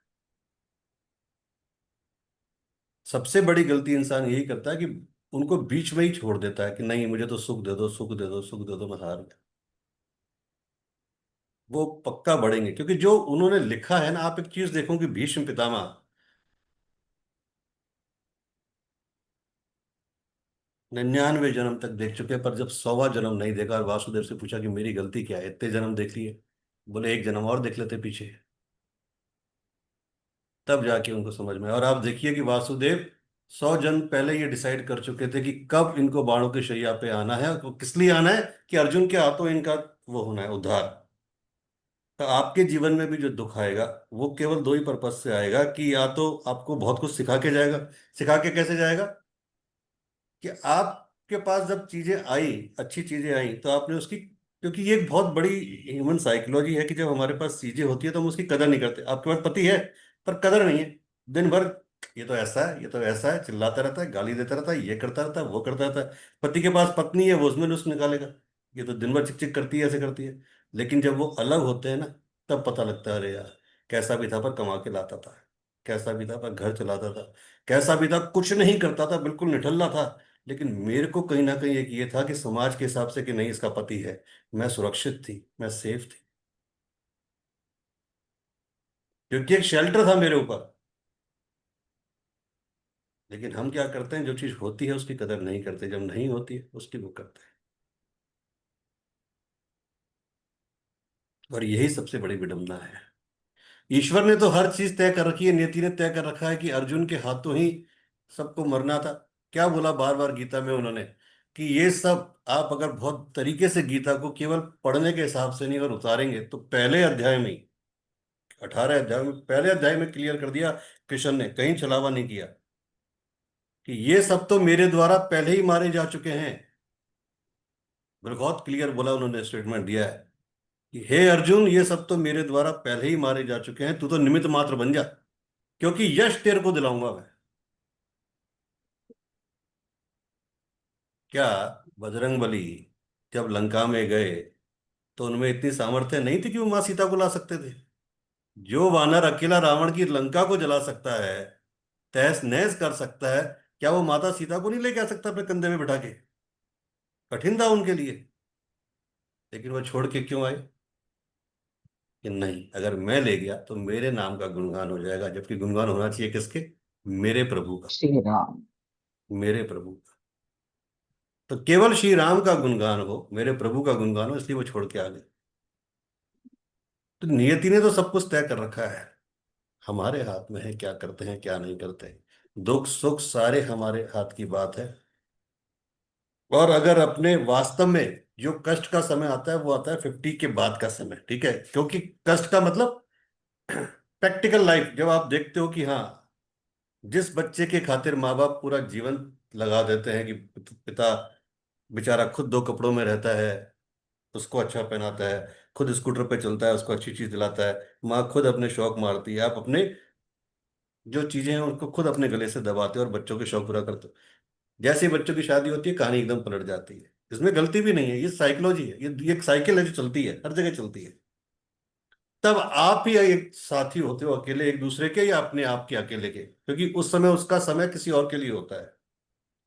सबसे बड़ी गलती इंसान यही करता है कि उनको बीच में ही छोड़ देता है कि नहीं मुझे तो सुख दे दो, सुख दे दो, सुख दे दो, मैं हार गया। वो पक्का बढ़ेंगे, क्योंकि जो उन्होंने लिखा है ना, आप एक चीज देखो कि भीष्म पितामह 99 जन्म तक देख चुके हैं, पर जब 100वां जन्म नहीं देखा और वासुदेव से पूछा कि मेरी गलती क्या है, इतने जन्म देख लिए, बोले एक जन्म और देख लेते पीछे, तब जाके उनको समझ में आया। और आप देखिए कि वासुदेव 100 जन्म पहले ये डिसाइड कर चुके थे कि कब इनको बाणों के शैया पे आना है, और किस लिए आना है, कि अर्जुन के हाथों इनका वो होना है उद्धार। तो आपके जीवन में भी जो दुख आएगा, वो केवल दो ही पर्पज से आएगा, कि या तो आपको बहुत कुछ सिखा के जाएगा। सिखा के कैसे जाएगा, कि आपके पास जब चीजें आई, अच्छी चीजें आई, तो आपने उसकी, क्योंकि ये एक बहुत बड़ी ह्यूमन साइकोलॉजी है कि जब हमारे पास चीजें होती है तो हम उसकी कदर नहीं करते। आपके पास पति है पर कदर नहीं है, दिन भर ये तो ऐसा है, ये तो ऐसा है, चिल्लाता रहता है, गाली देता रहता है, ये करता रहता है, वो करता रहता है। पति के पास पत्नी है, वो उसमें नुस्ख निकालेगा, ये तो दिन भर चिक चिक करती है, ऐसे करती है। लेकिन जब वो अलग होते हैं ना, तब पता लगता है अरे यार, कैसा भी था पर कमा के लाता था, कैसा भी था पर घर चलाता था, कैसा भी था कुछ नहीं करता था, बिल्कुल निठल्ला था। लेकिन मेरे को कहीं ना कहीं एक ये था कि समाज के हिसाब से कि नहीं इसका पति है, मैं सुरक्षित थी, मैं सेफ थी, क्योंकि एक शेल्टर था मेरे ऊपर। लेकिन हम क्या करते हैं, जो चीज होती है उसकी कदर नहीं करते, जब नहीं होती है उसकी वो करते हैं। और यही सबसे बड़ी विडंबना है। ईश्वर ने तो हर चीज तय कर रखी है, नियति ने तय कर रखा है कि अर्जुन के हाथों ही सबको मरना था। क्या बोला बार बार गीता में उन्होंने, कि ये सब आप अगर बहुत तरीके से गीता को केवल पढ़ने के हिसाब से नहीं अगर उतारेंगे, तो पहले अध्याय में ही, 18 अध्याय में, पहले अध्याय में क्लियर कर दिया कृष्ण ने, कहीं छलावा नहीं किया, कि ये सब तो मेरे द्वारा पहले ही मारे जा चुके हैं। बहुत क्लियर बोला उन्होंने, स्टेटमेंट दिया है कि हे अर्जुन, ये सब तो मेरे द्वारा पहले ही मारे जा चुके हैं, तू तो निमित्त मात्र बन जा, क्योंकि यश तेरे को दिलाऊंगा मैं। क्या बजरंगबली जब लंका में गए तो उनमें इतनी सामर्थ्य नहीं थी कि वो मां सीता को ला सकते थे? जो वानर अकेला रावण की लंका को जला सकता है, तहस नहस कर सकता है, क्या वो माता सीता को नहीं लेके आ सकता अपने कंधे में बिठा के? कठिन था उनके लिए, लेकिन वो छोड़ के क्यों आए? कि नहीं, अगर मैं ले गया तो मेरे नाम का गुणगान हो जाएगा, जबकि गुणगान होना चाहिए किसके? मेरे प्रभु का। श्री राम। मेरे प्रभु का। तो केवल श्री राम का गुणगान हो, मेरे प्रभु का गुणगान हो, इसलिए वो छोड़ के आ गए। तो नियति ने तो सब कुछ तय कर रखा है, हमारे हाथ में है क्या करते हैं क्या नहीं करते। दुख सुख सारे हमारे हाथ की बात है। और अगर अपने वास्तव में जो कष्ट का समय आता है, वो आता है 50 के बाद का समय, ठीक है? क्योंकि कष्ट का मतलब प्रैक्टिकल लाइफ, जब आप देखते हो कि हाँ, जिस बच्चे के खातिर माँ बाप पूरा जीवन लगा देते हैं, कि पिता बेचारा खुद दो कपड़ों में रहता है, उसको अच्छा पहनाता है, खुद स्कूटर पे चलता है, उसको अच्छी चीज दिलाता है, माँ खुद अपने शौक मारती है, आप अपने जो चीजें हैं उनको खुद अपने गले से दबाते हो और बच्चों के शौक पूरा करते हो। जैसे ही बच्चों की शादी होती है, कहानी एकदम पलट जाती है। इसमें गलती भी नहीं है, ये साइकोलॉजी है, ये एक साइकिल है जो चलती है, हर जगह चलती है। तब आप ही एक साथी होते हो अकेले एक दूसरे के, या अपने आप के अकेले के, क्योंकि उस समय उसका समय किसी और के लिए होता है।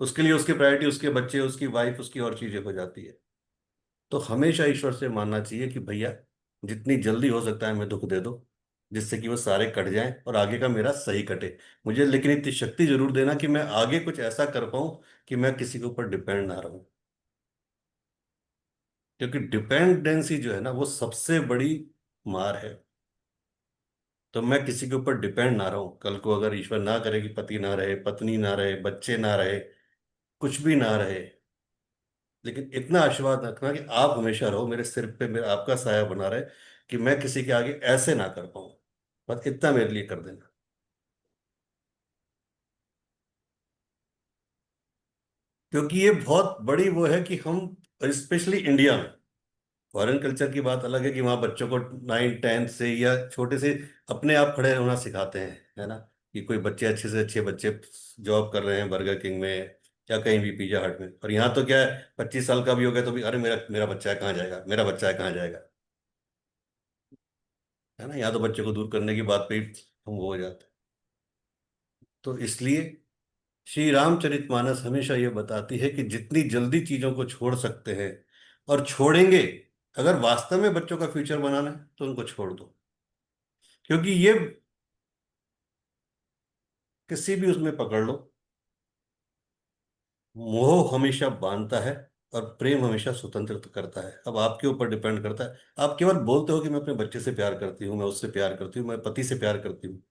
उसके लिए उसकी प्रायोरिटी उसके बच्चे, उसकी वाइफ, उसकी और चीजें हो जाती है। तो हमेशा ईश्वर से मानना चाहिए कि भैया, जितनी जल्दी हो सकता है हमें दुख दे दो, जिससे कि वो सारे कट जाएं और आगे का मेरा सही कटे। मुझे लेकिन इतनी शक्ति जरूर देना कि मैं आगे कुछ ऐसा कर पाऊं कि मैं किसी के ऊपर डिपेंड ना रहूं। क्योंकि डिपेंडेंसी जो है ना, वो सबसे बड़ी मार है। तो मैं किसी के ऊपर डिपेंड ना रहूं, कल को अगर ईश्वर ना करे कि पति ना रहे, पत्नी ना रहे, बच्चे ना रहे, कुछ भी ना रहे, लेकिन इतना आशीर्वाद रखना कि आप हमेशा रहो मेरे सिर पे, मेरा आपका साया बना रहे, कि मैं किसी के आगे ऐसे ना कर पाऊं। बस इतना मेरे लिए कर देना। क्योंकि ये बहुत बड़ी वो है कि हम, स्पेशली इंडिया में, फॉरेन कल्चर की बात अलग है कि वहाँ बच्चों को 9 10 से या छोटे से अपने आप खड़े होना सिखाते हैं, है ना? कि कोई बच्चे अच्छे से अच्छे बच्चे जॉब कर रहे हैं बर्गर किंग में या कहीं भी पिज्जा हट में, और यहाँ तो क्या है, 25 साल का भी हो गया तो भी अरे मेरा मेरा बच्चा है कहाँ जाएगा, मेरा बच्चा है कहाँ जाएगा, है ना? यहाँ तो बच्चे को दूर करने की बात पे ही हम वो हो जाते हैं। तो इसलिए श्री रामचरितमानस हमेशा ये बताती है कि जितनी जल्दी चीजों को छोड़ सकते हैं, और छोड़ेंगे, अगर वास्तव में बच्चों का फ्यूचर बनाना है तो उनको छोड़ दो। क्योंकि ये किसी भी उसमें पकड़ लो, मोह हमेशा बांधता है और प्रेम हमेशा स्वतंत्र करता है। अब आपके ऊपर डिपेंड करता है। आप केवल बोलते हो कि मैं अपने बच्चे से प्यार करती हूँ, मैं उससे प्यार करती हूँ, मैं पति से प्यार करती हूँ।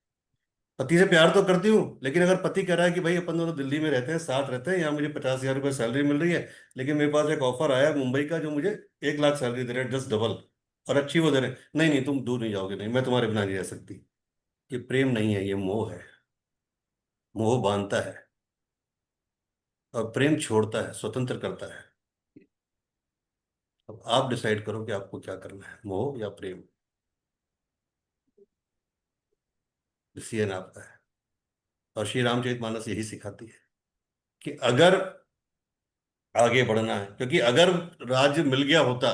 पति से प्यार तो करती हूँ, लेकिन अगर पति कह रहा है कि भाई अपन दोनों दिल्ली में रहते हैं, साथ रहते हैं, यहाँ मुझे 50,000 रुपये सैलरी मिल रही है, लेकिन मेरे पास एक ऑफर आया है मुंबई का जो मुझे 1 लाख सैलरी दे रहे हैं, जस्ट डबल, और अच्छी वो दे रहे हैं, नहीं नहीं तुम दूर नहीं जाओगे, नहीं मैं तुम्हारे बिना नहीं रह सकती। ये प्रेम नहीं है, ये मोह है। मोह बांधता है और प्रेम छोड़ता है, स्वतंत्र करता है। अब आप डिसाइड करो कि आपको क्या करना है, मोह या प्रेम। डिसीजन आपका है। और श्री रामचरितमानस यही सिखाती है कि अगर आगे बढ़ना है, क्योंकि अगर राज्य मिल गया होता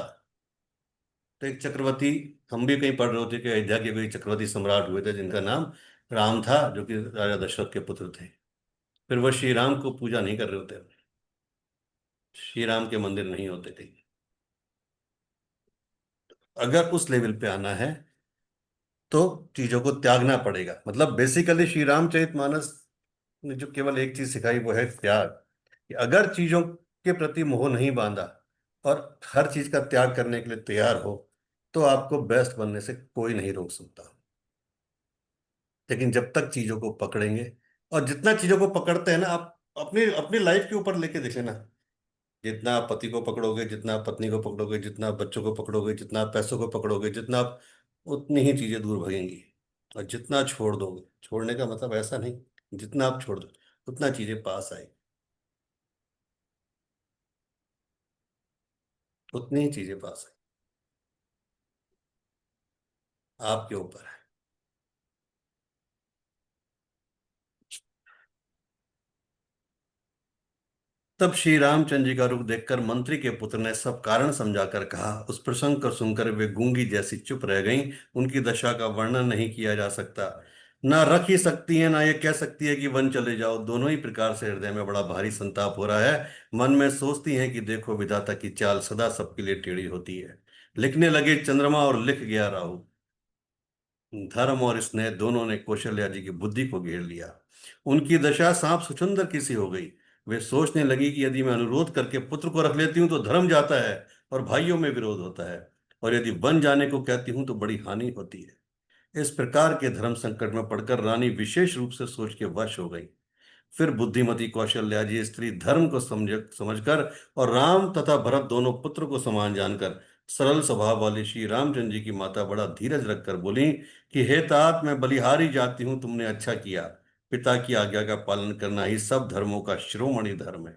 तो एक चक्रवर्ती, हम भी कहीं पढ़ रहे होते कि अयोध्या के भी चक्रवर्ती सम्राट हुए थे जिनका नाम राम था, जो कि राजा दशरथ के पुत्र थे। फिर वह श्री राम को पूजा नहीं कर रहे होते, श्री राम के मंदिर नहीं होते थे। अगर उस लेवल पे आना है तो चीजों को त्यागना पड़ेगा। मतलब बेसिकली श्री रामचरितमानस ने जो केवल एक चीज सिखाई वो है त्याग। कि अगर चीजों के प्रति मोह नहीं बांधा और हर चीज का त्याग करने के लिए तैयार हो, तो आपको बेस्ट बनने से कोई नहीं रोक सकता। लेकिन जब तक चीजों को पकड़ेंगे, और जितना चीजों को पकड़ते हैं ना, आप अपनी अपनी लाइफ के ऊपर लेके देखें ना, जितना आप पति को पकड़ोगे, जितना आप पत्नी को पकड़ोगे, जितना आप बच्चों को पकड़ोगे, जितना आप पैसों को पकड़ोगे, जितना आप, उतनी ही चीजें दूर भागेंगी। और जितना छोड़ दोगे, छोड़ने का मतलब ऐसा नहीं, जितना आप छोड़ दो उतना चीजें पास आएगी, उतनी ही चीजें पास आएगी, आपके ऊपर है। तब श्री रामचंद्र जी का रूप देखकर मंत्री के पुत्र ने सब कारण समझाकर कहा। उस प्रसंग को सुनकर वे गूंगी जैसी चुप रह गईं। उनकी दशा का वर्णन नहीं किया जा सकता। ना रख ही सकती है, ना ये कह सकती है कि वन चले जाओ। दोनों ही प्रकार से हृदय में बड़ा भारी संताप हो रहा है। मन में सोचती हैं कि देखो, विधाता की चाल सदा सबके लिए टेढ़ी होती है। लिखने लगे चंद्रमा और लिख गया राहु। धर्म और स्नेह दोनों ने कौशल्या जी की बुद्धि को घेर लिया। उनकी दशा सांप छुछुंदर की सी हो गई। वे सोचने लगी कि यदि मैं अनुरोध करके पुत्र को रख लेती हूं तो धर्म जाता है और भाइयों में विरोध होता है, और यदि वन जाने को कहती हूं तो बड़ी हानि होती है। इस प्रकार के धर्म संकट में पड़कर रानी विशेष रूप से सोच के वश हो गई। फिर बुद्धिमती कौशल्या जी स्त्री धर्म को समझकर और राम तथा भरत दोनों पुत्र को समान जानकर सरल स्वभाव वाली श्री रामचंद्र जी की माता बड़ा धीरज रखकर बोली कि हे तात, मैं बलिहारी जाती हूँ, तुमने अच्छा किया। पिता की आज्ञा का पालन करना ही सब धर्मों का शिरोमणि धर्म है।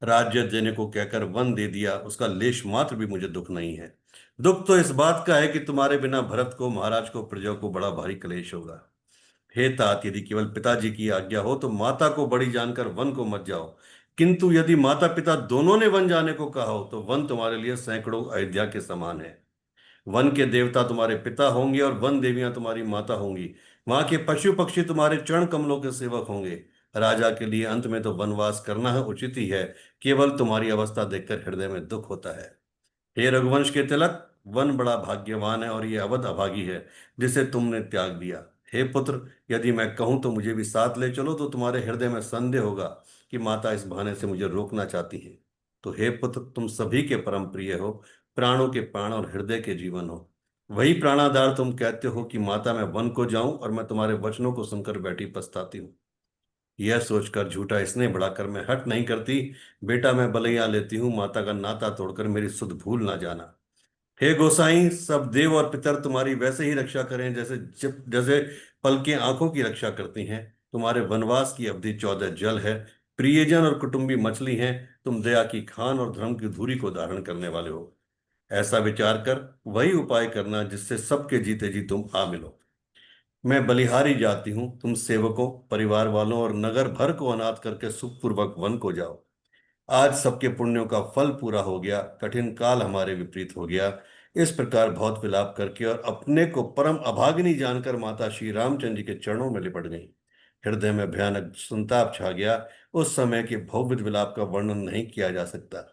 राज्य देने को कहकर वन दे दिया, उसका लेश मात्र भी मुझे दुख नहीं है। दुख तो इस बात का है कि तुम्हारे बिना भरत को, महाराज को, प्रजा को बड़ा भारी क्लेश होगा। हे तात, यदि केवल पिताजी की आज्ञा हो तो माता को बड़ी जानकर वन को मत जाओ। किंतु यदि माता पिता दोनों ने वन जाने को कहा हो तो वन तुम्हारे लिए सैकड़ों अयोध्या के समान है। वन के देवता तुम्हारे पिता होंगे और वन देवियां तुम्हारी माता होंगी। वहां के पशु पक्षी तुम्हारे चरण कमलों के सेवक होंगे। राजा के लिए अंत में तो वनवास करना है, उचित ही है। केवल तुम्हारी अवस्था देखकर हृदय में दुख होता है। हे रघुवंश के तिलक, वन बड़ा भाग्यवान है और ये अवध अभागी है जिसे तुमने त्याग दिया। हे पुत्र, यदि मैं कहूं तो मुझे भी साथ ले चलो तो तुम्हारे हृदय में संदेह होगा कि माता इस बहाने से मुझे रोकना चाहती है। तो हे पुत्र, तुम सभी के परम प्रिय हो, प्राणों के प्राण और हृदय के जीवन हो। वही प्राणाधार तुम कहते हो कि माता मैं वन को जाऊं, और मैं तुम्हारे वचनों को सुनकर बैठी पछताती हूँ। यह सोचकर झूठा स्नेह बढ़ाकर मैं हट नहीं करती। बेटा, मैं बलैया लेती हूँ, माता का नाता तोड़कर मेरी सुध भूल ना जाना। हे गोसाई, सब देव और पितर तुम्हारी वैसे ही रक्षा करें जैसे जैसे पलकें आंखों की रक्षा करती हैं। तुम्हारे वनवास की अवधि 14 जल है। प्रियजन और कुटुंबी मछली हैं। तुम दया की खान और धर्म की धुरी को धारण करने वाले हो। ऐसा विचार कर वही उपाय करना जिससे सबके जीते जी तुम आ मिलो। मैं बलिहारी जाती हूँ, तुम सेवकों, परिवार वालों और नगर भर को अनाथ करके सुखपूर्वक वन को जाओ। आज सबके पुण्यों का फल पूरा हो गया, कठिन काल हमारे विपरीत हो गया। इस प्रकार बहुत विलाप करके और अपने को परम अभागिनी जानकर माता श्री रामचंद्र जी के चरणों में लिपट गई। हृदय में भयानक संताप छा गया। उस समय के भव्य विलाप का वर्णन नहीं किया जा सकता।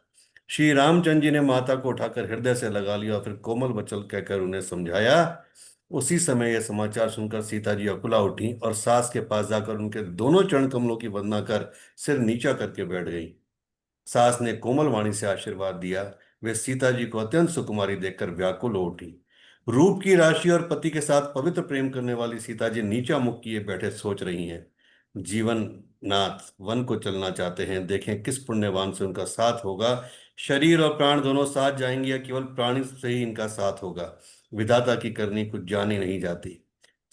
श्री रामचंद्र जी ने माता को उठाकर हृदय से लगा लिया और फिर कोमल वचन कहकर उन्हें समझाया। उसी समय यह समाचार सुनकर सीता जी अकुला उठी और सास के पास जाकर उनके दोनों चरण कमलों की वंदना कर सिर नीचा करके बैठ गई। सास ने कोमल वाणी से आशीर्वाद दिया। वे सीता जी को अत्यंत सुकुमारी देखकर व्याकुल हो उठी। रूप की राशि और पति के साथ पवित्र प्रेम करने वाली सीता जी नीचा मुख किए बैठे सोच रही हैं। जीवन नाथ वन को चलना चाहते हैं, देखें किस पुण्यवान से उनका साथ होगा। शरीर और प्राण दोनों साथ जाएंगे या केवल प्राणी से ही इनका साथ होगा। विधाता की करनी कुछ जानी नहीं जाती।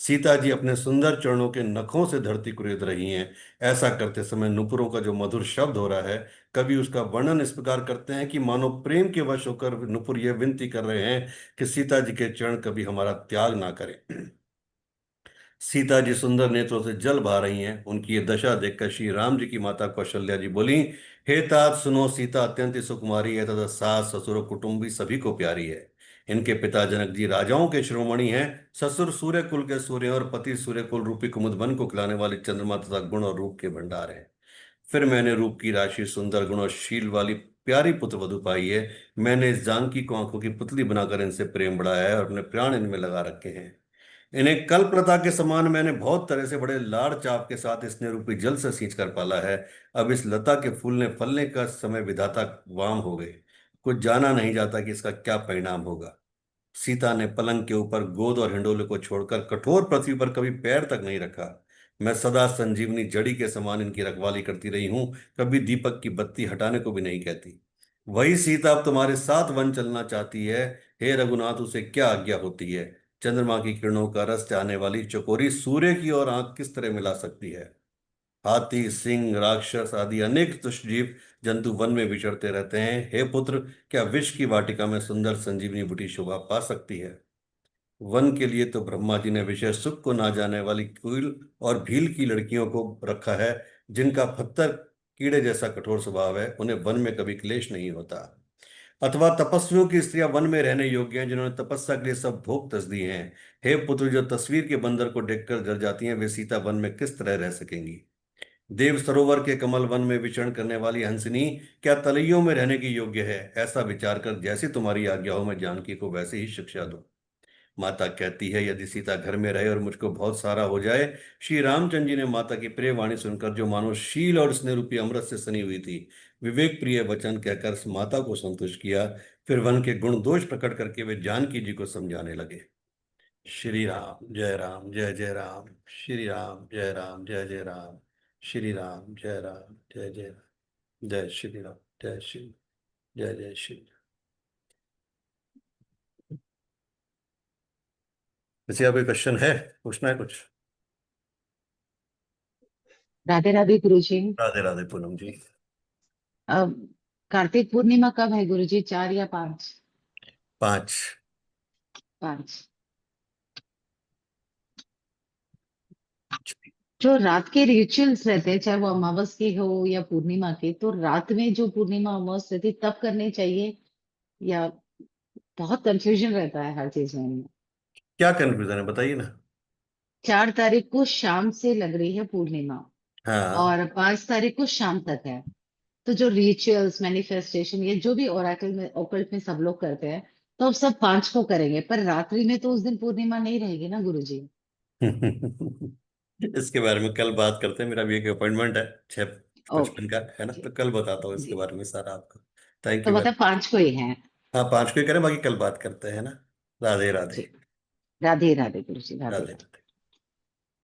सीता जी अपने सुंदर चरणों के नखों से धरती कुरेद रही हैं। ऐसा करते समय नुपुरों का जो मधुर शब्द हो रहा है, कवि उसका वर्णन इस प्रकार करते हैं कि मानो प्रेम के वश होकर नुपुर यह विनती कर रहे हैं कि सीता जी के चरण कभी हमारा त्याग ना करें। सीता जी सुंदर नेत्रों से जल बहा रही हैं। उनकी ये दशा देखकर श्री राम जी की माता कौशल्या जी बोली, हे तात सुनो, सीता अत्यंत ही सुकुमारी है तथा सास ससुर और कुटुंबी सभी को प्यारी है। इनके पिता जनक जी राजाओं के शिरोमणि हैं। ससुर सूर्य कुल के सूर्य और पति सूर्य कुल रूपी कुमुद वन को खिलाने वाले चंद्रमा तथा गुण और रूप के भंडार हैं। फिर मैंने रूप की राशि, सुंदर गुण और शील वाली प्यारी पुत्र वधु पाई है। मैंने इस जानकी को आंखों की पुतली बनाकर इनसे प्रेम बढ़ाया है और अपने प्राण इनमें लगा रखे हैं। इन्हें कल्पलता के समान मैंने बहुत तरह से बड़े लाड़ चाव के साथ स्नेह रूपी जल से सींच कर पाला है। अब इस लता के फूलने फलने का समय विधाता वाम हो गए। कुछ जाना नहीं जाता कि इसका क्या परिणाम होगा। सीता ने पलंग के ऊपर गोद और हिंडोले को छोड़कर कठोर पृथ्वी पर कभी पैर तक नहीं रखा। मैं सदा संजीवनी जड़ी के समान इनकी रखवाली करती रही हूं, कभी दीपक की बत्ती हटाने को भी नहीं कहती। वही सीता अब तुम्हारे साथ वन चलना चाहती है। हे रघुनाथ, उसे क्या आज्ञा होती है? चंद्रमा की किरणों का रस चाहने वाली चकोरी सूर्य की ओर आंख किस तरह मिला सकती है? हाथी, सिंह, राक्षस आदि अनेक दुष्ट जीव जंतु वन में विचरते रहते हैं। हे पुत्र, क्या विष की वाटिका में सुंदर संजीवनी बूटी शोभा पा सकती है? वन के लिए तो ब्रह्मा जी ने विषय सुख को ना जाने वाली कील और भील की लड़कियों को रखा है, जिनका पत्थर कीड़े जैसा कठोर स्वभाव है। उन्हें वन में कभी क्लेश नहीं होता। अथवा तपस्वियों की स्त्रियां वन में रहने योग्य हैं, जिन्होंने तपस्या के लिए सब भोग तज दिए हैं। हे पुत्र, जो तस्वीर के बंदर को देखकर डर जाती हैं, वे सीता वन में किस तरह रह सकेंगी? देव सरोवर के कमल वन में विचरण करने वाली हंसिनी क्या तलैयों में रहने की योग्य है? ऐसा विचार कर जैसी तुम्हारी आज्ञा हो, मैं जानकी को वैसे ही शिक्षा दूं। माता कहती है, यदि सीता घर में रहे और मुझको बहुत सारा हो जाए। श्री रामचंद्र जी ने माता की प्रिय वाणी सुनकर, जो मानो शील और स्नेह रूपी अमृत से सनी हुई थी, विवेक प्रिय वचन कहकर माता को संतुष्ट किया। फिर वन के गुण दोष प्रकट करके वे जानकी जी को समझाने लगे। श्री राम जय जय राम। श्री राम जय राम जय जय राम। श्री राम जय राम जय जय राम। जय श्री राम जय श्री, जय जय श्री। किसी का कोई क्वेश्चन है? पूछना है कुछ? राधे राधे गुरुजी। राधे राधे पूनम जी। अब कार्तिक पूर्णिमा कब है गुरुजी, 4 या 5? 5। 5। जो रात के रिचुअल्स रहते हैं, चाहे वो अमावस के हो या पूर्णिमा के, तो रात में जो पूर्णिमा अमावस रहती है तब करने चाहिए, या बहुत कंफ्यूजन रहता है हर चीज में। क्या कंफ्यूजन है, बताइए ना। 4 तारीख को शाम से लग रही है पूर्णिमा, हाँ। और 5 तारीख को शाम तक है। तो जो रिचुअल्स, मैनिफेस्टेशन, ये जो भी ओरेकल में, ओकल्ट में सब लोग करते हैं, तो अब सब 5 को करेंगे, पर रात्रि में तो उस दिन पूर्णिमा नहीं रहेगी ना गुरुजी। इसके बारे में कल बात करते हैं। मेरा भी एक अपॉइंटमेंट है 6:55 का, है ना? ओके तो कल बताता हूँ इसके जी। बारे में सारा आपको। थैंक तो यू मतलब वेरी। 5 को ही है। हाँ, 5 को ही करें, बाकी कल बात करते हैं ना। राधे राधे। जी। राधे राधे गुरुजी, राधे राधे राधे। राधे।